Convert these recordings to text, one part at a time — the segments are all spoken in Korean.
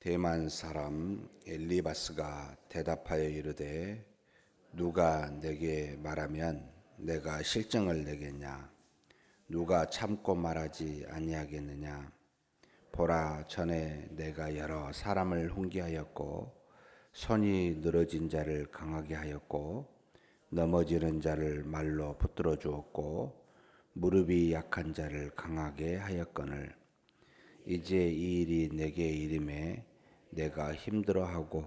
대만 사람 엘리바스가 대답하여 이르되 누가 내게 말하면 내가 실증을 내겠냐? 누가 참고 말하지 아니하겠느냐? 보라, 전에 내가 여러 사람을 훈계하였고 손이 늘어진 자를 강하게 하였고 넘어지는 자를 말로 붙들어 주었고 무릎이 약한 자를 강하게 하였거늘 이제 이 일이 내게 이름에 내가 힘들어하고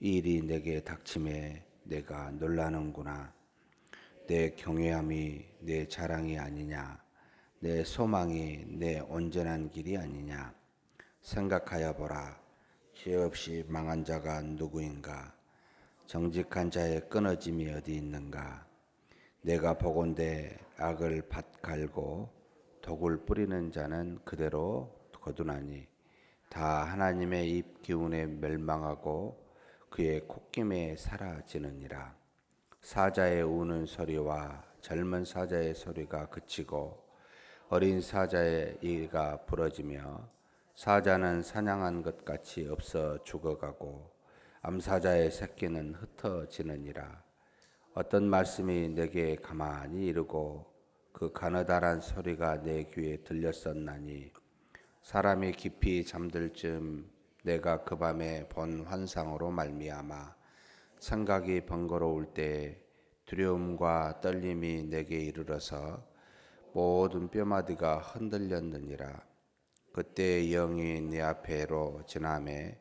이 일이 내게 닥침에 내가 놀라는구나. 내 경외함이 내 자랑이 아니냐? 내 소망이 내 온전한 길이 아니냐? 생각하여 보라. 죄 없이 망한 자가 누구인가? 정직한 자의 끊어짐이 어디 있는가? 내가 보건대 악을 밭갈고 독을 뿌리는 자는 그대로 거두나니 다 하나님의 입 기운에 멸망하고 그의 콧김에 사라지느니라. 사자의 우는 소리와 젊은 사자의 소리가 그치고 어린 사자의 이가 부러지며 사자는 사냥한 것 같이 없어 죽어가고 암사자의 새끼는 흩어지느니라. 어떤 말씀이 내게 가만히 이르고 그 가느다란 소리가 내 귀에 들렸었나니 사람이 깊이 잠들 즈음 내가 그 밤에 본 환상으로 말미암아 생각이 번거로울 때 두려움과 떨림이 내게 이르러서 모든 뼈마디가 흔들렸느니라. 그때 영이 내 앞에로 지나매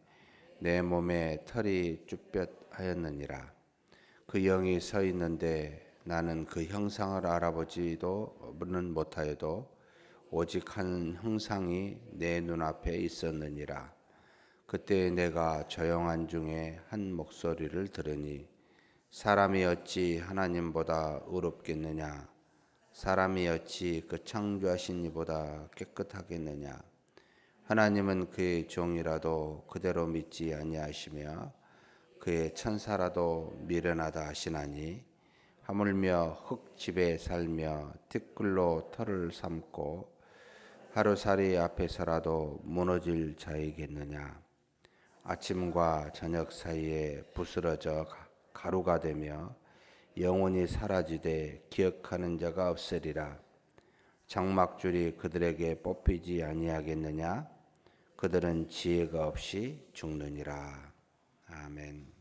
내 몸에 털이 쭈뼛하였느니라. 그 영이 서 있는데 나는 그 형상을 알아보지도는 못하여도 오직 한 형상이 내 눈앞에 있었느니라. 그때 내가 조용한 중에 한 목소리를 들으니 사람이 어찌 하나님보다 의롭겠느냐? 사람이 어찌 그 창조하신 이보다 깨끗하겠느냐? 하나님은 그의 종이라도 그대로 믿지 아니하시며 그의 천사라도 미련하다 하시나니 하물며 흙집에 살며 티끌로 털을 삼고 하루살이 앞에서라도 무너질 자이겠느냐? 아침과 저녁 사이에 부스러져 가루가 되며 영원히 사라지되 기억하는 자가 없으리라. 장막줄이 그들에게 뽑히지 아니하겠느냐? 그들은 지혜가 없이 죽느니라. 아멘.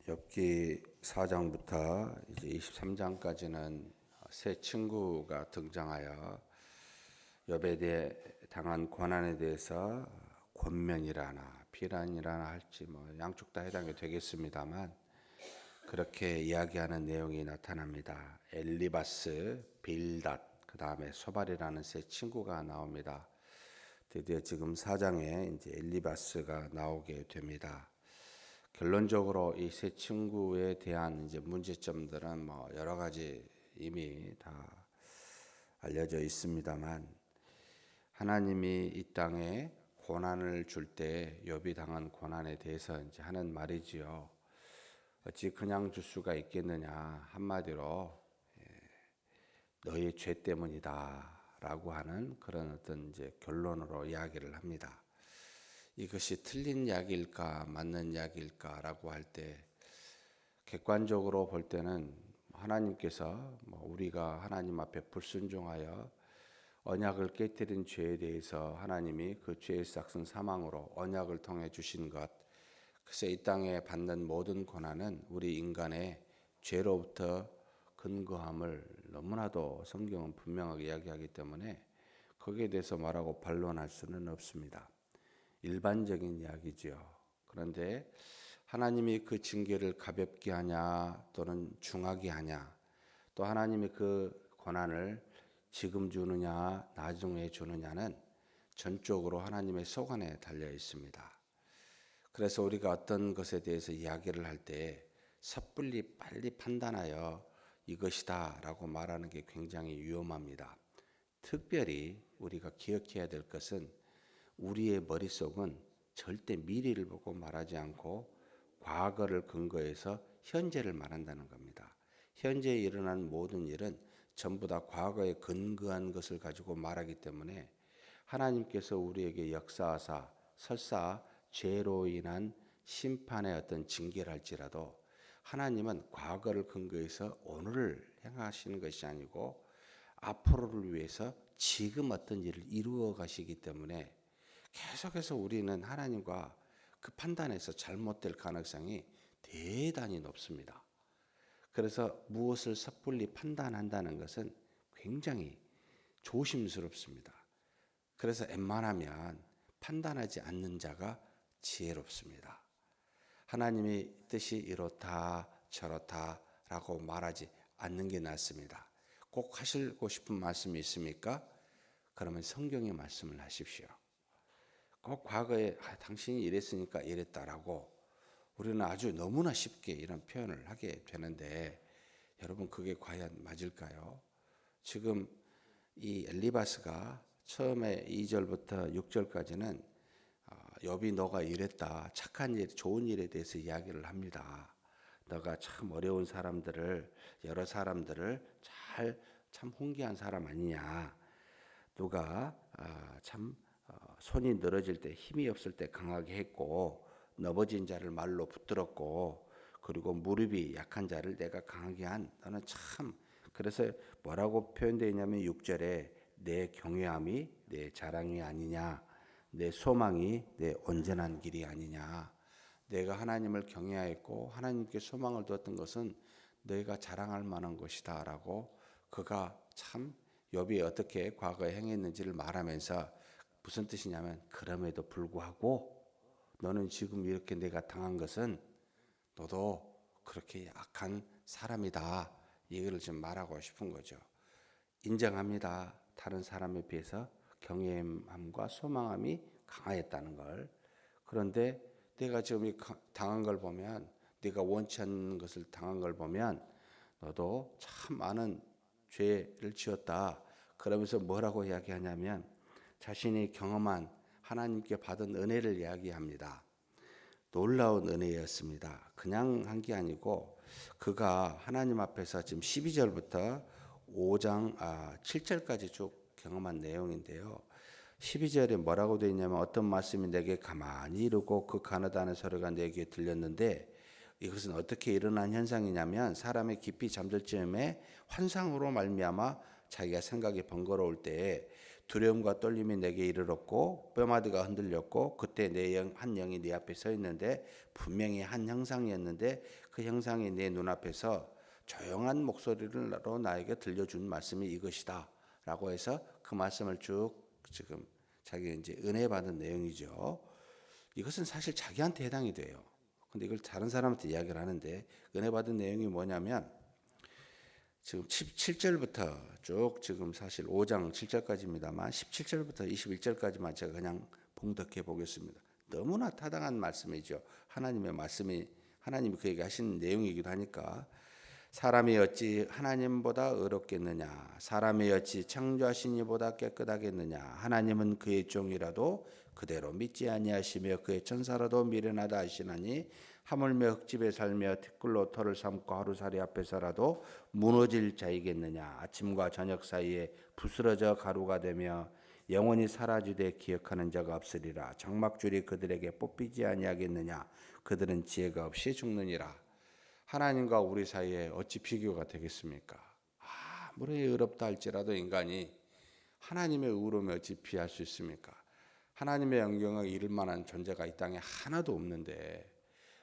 욥기 4장부터 이제 23장까지는 세 친구가 등장하여 욥에 대해 당한 고난에 대해서 권면이라나 비난이라나 할지 양쪽 다 해당이 되겠습니다만 그렇게 이야기하는 내용이 나타납니다. 엘리바스, 빌닷, 그 다음에 소발이라는 세 친구가 나옵니다. 드디어 지금 4장에 이제 엘리바스가 나오게 됩니다. 결론적으로 이 세 친구에 대한 이제 문제점들은 여러 가지 이미 다 알려져 있습니다만 하나님이 이 땅에 고난을 줄 때 욥이 당한 고난에 대해서 이제 하는 말이지요. 어찌 그냥 줄 수가 있겠느냐? 한마디로 너의 죄 때문이다라고 하는 그런 어떤 이제 결론으로 이야기를 합니다. 이것이 틀린 이야기일까 맞는 이야기일까라고 할 때 객관적으로 볼 때는 하나님께서 우리가 하나님 앞에 불순종하여 언약을 깨뜨린 죄에 대해서 하나님이 그 죄의 싹슨 사망으로 언약을 통해 주신 것, 그래서 이 땅에 받는 모든 고난은 우리 인간의 죄로부터 근거함을 너무나도 성경은 분명하게 이야기하기 때문에 거기에 대해서 말하고 반론할 수는 없습니다. 일반적인 이야기지요. 그런데 하나님이 그 징계를 가볍게 하냐 또는 중하게 하냐, 또 하나님이 그 고난을 지금 주느냐 나중에 주느냐는 전적으로 하나님의 소관에 달려 있습니다. 그래서 우리가 어떤 것에 대해서 이야기를 할 때 섣불리 빨리 판단하여 이것이다 라고 말하는 게 굉장히 위험합니다. 특별히 우리가 기억해야 될 것은 우리의 머릿속은 절대 미래를 보고 말하지 않고 과거를 근거해서 현재를 말한다는 겁니다. 현재에 일어난 모든 일은 전부 다 과거에 근거한 것을 가지고 말하기 때문에 하나님께서 우리에게 역사하사 설사 죄로 인한 심판의 어떤 징계를 할지라도 하나님은 과거를 근거해서 오늘을 행하시는 것이 아니고 앞으로를 위해서 지금 어떤 일을 이루어 가시기 때문에 계속해서 우리는 하나님과 그 판단에서 잘못될 가능성이 대단히 높습니다. 그래서 무엇을 섣불리 판단한다는 것은 굉장히 조심스럽습니다. 그래서 웬만하면 판단하지 않는 자가 지혜롭습니다. 하나님의 뜻이 이렇다 저렇다 라고 말하지 않는 게 낫습니다. 꼭 하시고 싶은 말씀이 있습니까? 그러면 성경의 말씀을 하십시오. 꼭 과거에 당신이 이랬으니까 이랬다라고 우리는 아주 너무나 쉽게 이런 표현을 하게 되는데 여러분 그게 과연 맞을까요? 지금 이 엘리바스가 처음에 2절부터 6절까지는 욥이 너가 이랬다 착한 일 좋은 일에 대해서 이야기를 합니다. 너가 참 어려운 사람들을 여러 사람들을 참 훈계한 사람 아니냐. 누가 참 손이 늘어질 때 힘이 없을 때 강하게 했고 넘어진 자를 말로 붙들었고 그리고 무릎이 약한 자를 내가 강하게 한 너는 참 그래서 뭐라고 표현되어 있냐면 6절에 내 경외함이 내 자랑이 아니냐 내 소망이 내 온전한 길이 아니냐 내가 하나님을 경외하였고 하나님께 소망을 두었던 것은 너희가 자랑할 만한 것이다 라고 그가 참 욥이 어떻게 과거에 행했는지를 말하면서 무슨 뜻이냐면 그럼에도 불구하고 너는 지금 이렇게 내가 당한 것은 너도 그렇게 악한 사람이다. 이거를 좀 말하고 싶은 거죠. 인정합니다. 다른 사람에 비해서 경외함과 소망함이 강하였다는 걸. 그런데 내가 지금 당한 걸 보면 네가 원치 않는 것을 당한 걸 보면 너도 참 많은 죄를 지었다. 그러면서 뭐라고 이야기하냐면 자신이 경험한 하나님께 받은 은혜를 이야기합니다. 놀라운 은혜였습니다. 그냥 한 게 아니고 그가 하나님 앞에서 지금 12절부터 5장 7절까지 쭉 경험한 내용인데요. 12절에 뭐라고 되어 있냐면 어떤 말씀이 내게 가만히 이르고 그 가느다는 소리가 내게 들렸는데 이것은 어떻게 일어난 현상이냐면 사람이 깊이 잠들 즈음에 환상으로 말미암아 자기가 생각이 번거로울 때에 두려움과 떨림이 내게 이르렀고 뼈마디가 흔들렸고 그때 한 영이 네 앞에 서 있는데 분명히 한 형상이었는데 그 형상이 내 눈앞에서 조용한 목소리로 나에게 들려준 말씀이 이것이다 라고 해서 그 말씀을 쭉 지금 자기 이제 은혜 받은 내용이죠. 이것은 사실 자기한테 해당이 돼요. 근데 이걸 다른 사람한테 이야기를 하는데 은혜 받은 내용이 뭐냐면 지금 17절부터 쭉 지금 사실 5장 7절까지입니다만 17절부터 21절까지만 제가 그냥 봉독해 보겠습니다. 너무나 타당한 말씀이죠. 하나님의 말씀이 하나님이 그에게 하신 내용이기도 하니까 사람이 어찌 하나님보다 의롭겠느냐 사람이 어찌 창조하신 이보다 깨끗하겠느냐 하나님은 그의 종이라도 그대로 믿지 아니하시며 그의 천사라도 미련하다 하시나니 하물며 흙집에 살며 티끌로 터를 삼고 하루살이 앞에서라도 무너질 자이겠느냐 아침과 저녁 사이에 부스러져 가루가 되며 영원히 사라지되 기억하는 자가 없으리라 장막줄이 그들에게 뽑히지 아니하겠느냐 그들은 지혜가 없이 죽느니라. 하나님과 우리 사이에 어찌 비교가 되겠습니까? 아무리 의롭다 할지라도 인간이 하나님의 의로움에 어찌 비할 수 있습니까? 하나님의 영광을 이룰 만한 존재가 이 땅에 하나도 없는데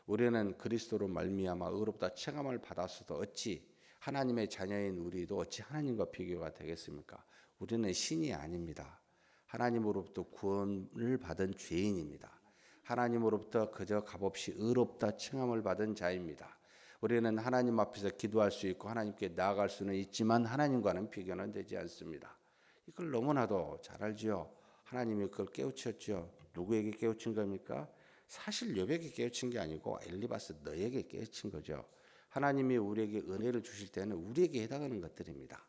우리는 그리스도로 말미암아 의롭다 체감을 받았어도 어찌 하나님의 자녀인 우리도 어찌 하나님과 비교가 되겠습니까? 우리는 신이 아닙니다. 하나님으로부터 구원을 받은 죄인입니다. 하나님으로부터 그저 값없이 의롭다 칭함을 받은 자입니다. 우리는 하나님 앞에서 기도할 수 있고 하나님께 나아갈 수는 있지만 하나님과는 비교는 되지 않습니다. 이걸 너무나도 잘 알지요. 하나님이 그걸 깨우쳤죠. 누구에게 깨우친 겁니까? 사실 욥에게 깨우친 게 아니고 엘리바스 너에게 깨우친 거죠. 하나님이 우리에게 은혜를 주실 때는 우리에게 해당하는 것들입니다.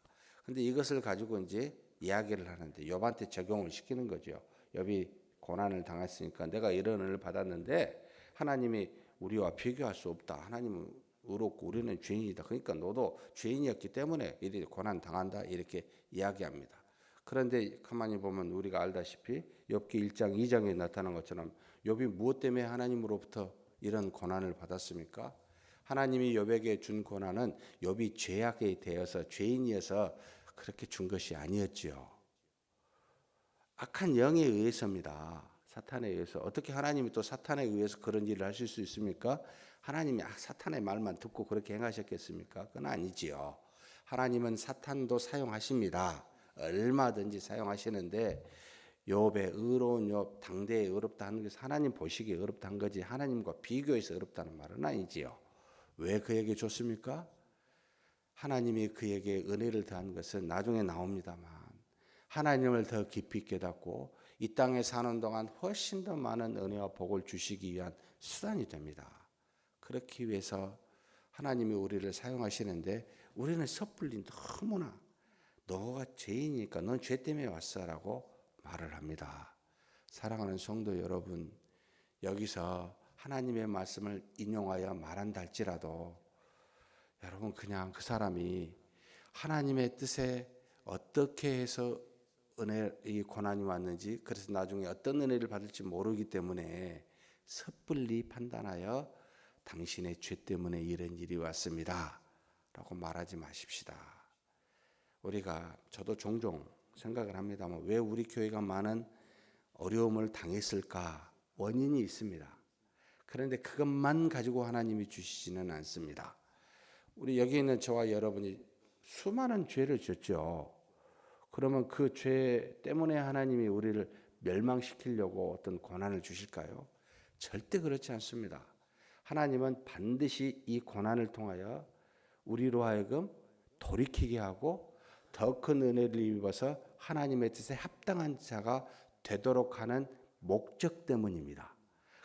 근데 이것을 가지고 이제 이야기를 하는데 욥한테 적용을 시키는 거죠. 욥이 고난을 당했으니까 내가 이런 은혜를 받았는데 하나님이 우리와 비교할 수 없다. 하나님은 의롭고 우리는 죄인이다. 그러니까 너도 죄인이었기 때문에 이렇게 고난 당한다. 이렇게 이야기합니다. 그런데 가만히 보면 우리가 알다시피 욥기 1장 2장에 나타난 것처럼 욥이 무엇 때문에 하나님으로부터 이런 고난을 받았습니까? 하나님이 욥에게 준 고난은 욥이 죄악에 대해서 죄인이어서 그렇게 준 것이 아니었지요. 악한 영에 의해서입니다. 사탄에 의해서. 어떻게 하나님이 또 사탄에 의해서 그런 일을 하실 수 있습니까? 하나님이 사탄의 말만 듣고 그렇게 행하셨겠습니까? 그건 아니지요. 하나님은 사탄도 사용하십니다. 얼마든지 사용하시는데 욥의 의로운 욥 당대에 의롭다 하는 것은 하나님 보시기에 의롭다 한 거지 하나님과 비교해서 의롭다는 말은 아니지요. 왜 그에게 줬습니까? 하나님이 그에게 은혜를 더한 것은 나중에 나옵니다만 하나님을 더 깊이 깨닫고 이 땅에 사는 동안 훨씬 더 많은 은혜와 복을 주시기 위한 수단이 됩니다. 그렇기 위해서 하나님이 우리를 사용하시는데 우리는 섣불리 너무나 너가 죄인이니까 넌 죄 때문에 왔어라고 말을 합니다. 사랑하는 성도 여러분, 여기서 하나님의 말씀을 인용하여 말한다 할지라도 여러분 그냥 그 사람이 하나님의 뜻에 어떻게 해서 이 고난이 왔는지 그래서 나중에 어떤 은혜를 받을지 모르기 때문에 섣불리 판단하여 당신의 죄 때문에 이런 일이 왔습니다 라고 말하지 마십시다. 저도 종종 생각을 합니다만 왜 우리 교회가 많은 어려움을 당했을까? 원인이 있습니다. 그런데 그것만 가지고 하나님이 주시지는 않습니다. 우리 여기 있는 저와 여러분이 수많은 죄를 졌죠. 그러면 그 죄 때문에 하나님이 우리를 멸망시키려고 어떤 고난을 주실까요? 절대 그렇지 않습니다. 하나님은 반드시 이 고난을 통하여 우리로 하여금 돌이키게 하고 더 큰 은혜를 입어서 하나님의 뜻에 합당한 자가 되도록 하는 목적 때문입니다.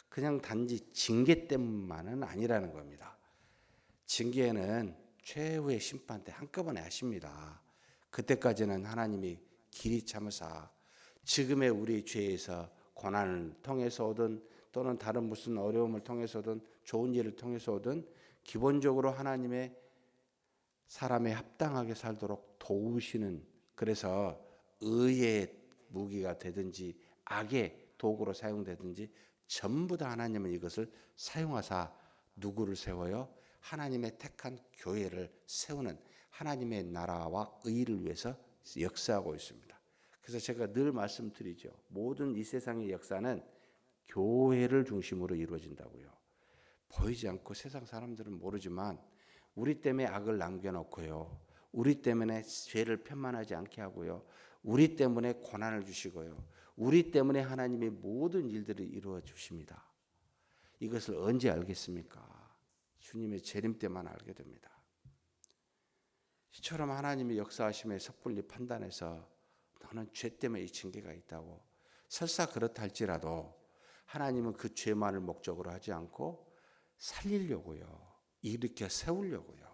그냥 단지 징계 때문만은 아니라는 겁니다. 징계는 최후의 심판 때 한꺼번에 하십니다. 그때까지는 하나님이 길이 참으사 지금의 우리 죄에서 고난을 통해서 오든 또는 다른 무슨 어려움을 통해서 오든 좋은 일을 통해서 오든 기본적으로 하나님의 사람에 합당하게 살도록 도우시는, 그래서 의의 무기가 되든지 악의 도구로 사용되든지 전부 다 하나님은 이것을 사용하사 누구를 세워요? 하나님의 택한 교회를 세우는 하나님의 나라와 의를 위해서 역사하고 있습니다. 그래서 제가 늘 말씀드리죠. 모든 이 세상의 역사는 교회를 중심으로 이루어진다고요. 보이지 않고 세상 사람들은 모르지만 우리 때문에 악을 남겨놓고요. 우리 때문에 죄를 편만하지 않게 하고요. 우리 때문에 고난을 주시고요. 우리 때문에 하나님의 모든 일들을 이루어 주십니다. 이것을 언제 알겠습니까? 주님의 재림 때만 알게 됩니다. 이처럼 하나님이 역사하심에 섣불리 판단해서 너는 죄 때문에 이 징계가 있다고 설사 그렇다 할지라도 하나님은 그 죄만을 목적으로 하지 않고 살리려고요. 일으켜 세우려고요.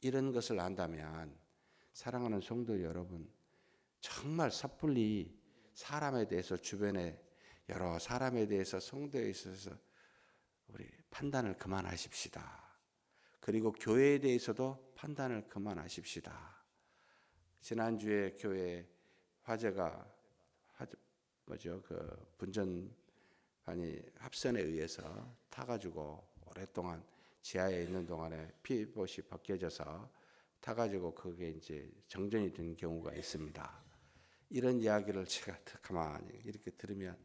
이런 것을 안다면 사랑하는 성도 여러분, 정말 섣불리 사람에 대해서 주변에 여러 사람에 대해서 성도에 있어서 우리 판단을 그만하십시다. 그리고 교회에 대해서도 판단을 그만하십시다. 지난주에 교회 화재가 그 분전반이 합선에 의해서 타가지고 오랫동안 지하에 있는 동안에 피봇이 벗겨져서 타가지고 그게 이제 정전이 된 경우가 있습니다. 이런 이야기를 제가 가만히 이렇게 들으면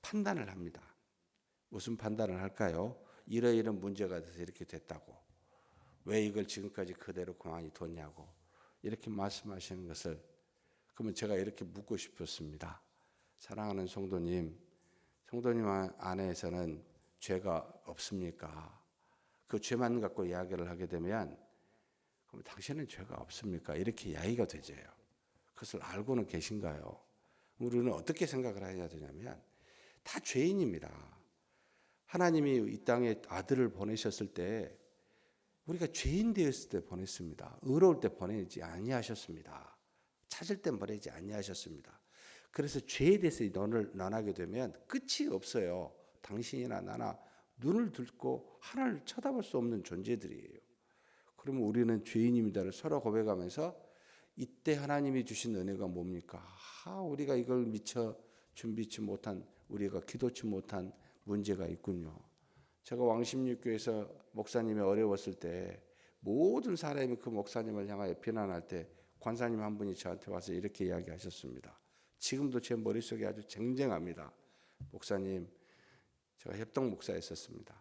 판단을 합니다. 무슨 판단을 할까요? 이러이런 문제가 돼서 이렇게 됐다고. 왜 이걸 지금까지 그대로 가만히 뒀냐고. 이렇게 말씀하시는 것을 그러면 제가 이렇게 묻고 싶었습니다. 사랑하는 성도님 안에서는 죄가 없습니까? 그 죄만 갖고 이야기를 하게 되면 그럼 당신은 죄가 없습니까? 이렇게 이야기가 되죠. 그것을 알고는 계신가요? 우리는 어떻게 생각을 해야 되냐면 다 죄인입니다. 하나님이 이 땅에 아들을 보내셨을 때 우리가 죄인 되었을 때 보냈습니다. 의로울 때 보내지 아니하셨습니다. 찾을 때 보내지 아니하셨습니다. 그래서 죄에 대해서 논하게 되면 끝이 없어요. 당신이나 나나 눈을 들고 하나를 쳐다볼 수 없는 존재들이에요. 그러면 우리는 죄인입니다를 서로 고백하면서 이때 하나님이 주신 은혜가 뭡니까? 우리가 이걸 미처 준비치 못한, 우리가 기도치 못한 문제가 있군요. 제가 왕십리교에서 목사님이 어려웠을 때 모든 사람이 그 목사님을 향하여 비난할 때 권사님 한 분이 저한테 와서 이렇게 이야기하셨습니다. 지금도 제 머릿속에 아주 쟁쟁합니다. 목사님, 제가 협동 목사였었습니다.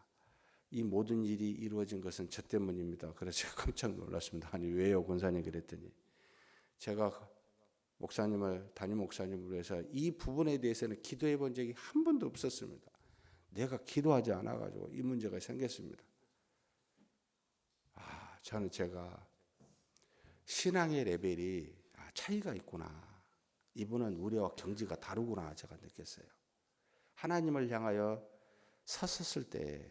이 모든 일이 이루어진 것은 저 때문입니다. 그래서 제가 깜짝 놀랐습니다. 아니 왜요 권사님? 그랬더니 제가 목사님을, 담임 목사님으로 해서 이 부분에 대해서는 기도해 본 적이 한 번도 없었습니다. 내가 기도하지 않아 가지고 이 문제가 생겼습니다. 저는 제가 신앙의 레벨이 차이가 있구나. 이분은 우리와 경지가 다르구나 제가 느꼈어요. 하나님을 향하여 섰었을 때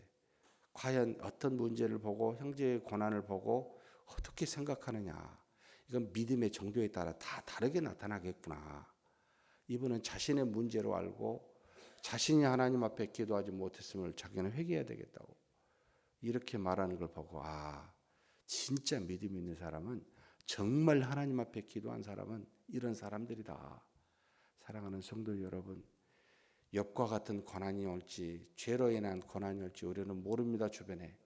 과연 어떤 문제를 보고 형제의 고난을 보고 어떻게 생각하느냐. 이건 믿음의 정도에 따라 다 다르게 나타나겠구나. 이분은 자신의 문제로 알고 자신이 하나님 앞에 기도하지 못했음을 자기는 회개해야 되겠다고 이렇게 말하는 걸 보고 진짜 믿음 있는 사람은, 정말 하나님 앞에 기도한 사람은 이런 사람들이다. 사랑하는 성도 여러분, 욥과 같은 고난이 올지 죄로 인한 고난이 올지 우리는 모릅니다. 주변에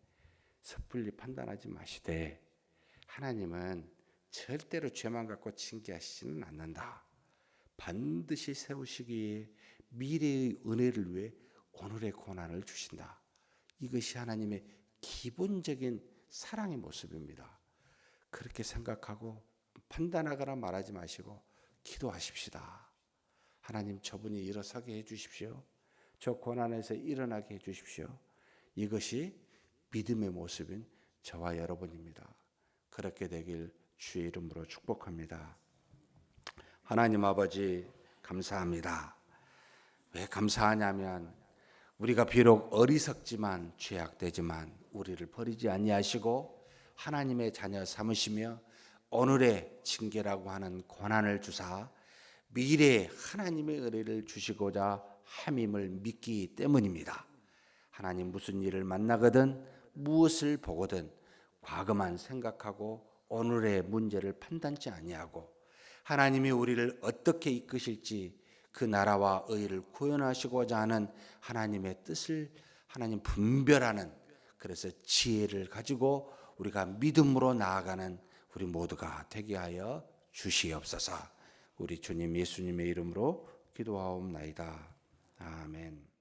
섣불리 판단하지 마시되 하나님은 절대로 죄만 갖고 징계하시지는 않는다. 반드시 세우시기에 미래의 은혜를 위해 오늘의 고난을 주신다. 이것이 하나님의 기본적인 사랑의 모습입니다. 그렇게 생각하고 판단하거나 말하지 마시고 기도하십시다. 하나님, 저분이 일어서게 해주십시오. 저 고난에서 일어나게 해주십시오. 이것이 믿음의 모습인 저와 여러분입니다. 그렇게 되길 주의 이름으로 축복합니다. 하나님 아버지 감사합니다. 왜 감사하냐면 우리가 비록 어리석지만 죄악되지만 우리를 버리지 아니하시고 하나님의 자녀 삼으시며 오늘의 징계라고 하는 고난을 주사 미래에 하나님의 은혜를 주시고자 함임을 믿기 때문입니다. 하나님, 무슨 일을 만나거든 무엇을 보거든 과거만 생각하고 오늘의 문제를 판단치 아니하고 하나님이 우리를 어떻게 이끄실지 그 나라와 의를 구현하시고자 하는 하나님의 뜻을 하나님 분별하는, 그래서 지혜를 가지고 우리가 믿음으로 나아가는 우리 모두가 되게 하여 주시옵소서. 우리 주님 예수님의 이름으로 기도하옵나이다. 아멘.